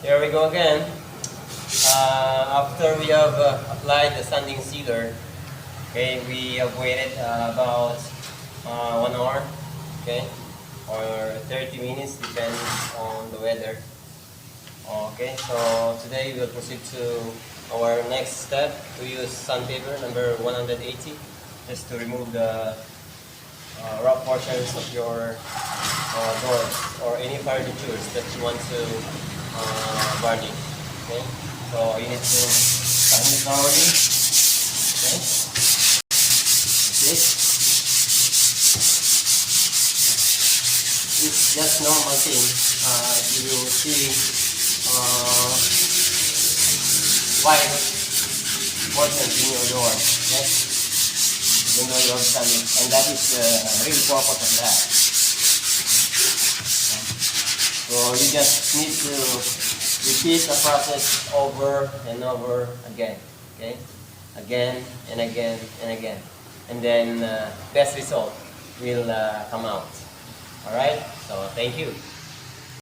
Here we go again. After we have applied the sanding sealer, okay, we have waited about 1 hour, okay, or 30 minutes, depends on the weather. Okay, so today we'll proceed to our next step to use sandpaper number 180, just to remove the rough portions of your doors or any furnitures that you want to varnish. Okay, so you need to sand it thoroughly. Okay, this it's just normal thing. You will see white portions in your door. Okay, even though you have sanded, and that is the real purpose of that. So you just need to repeat the process over and over again. Okay, again and again and again, and then best result will come out. All right. So thank you.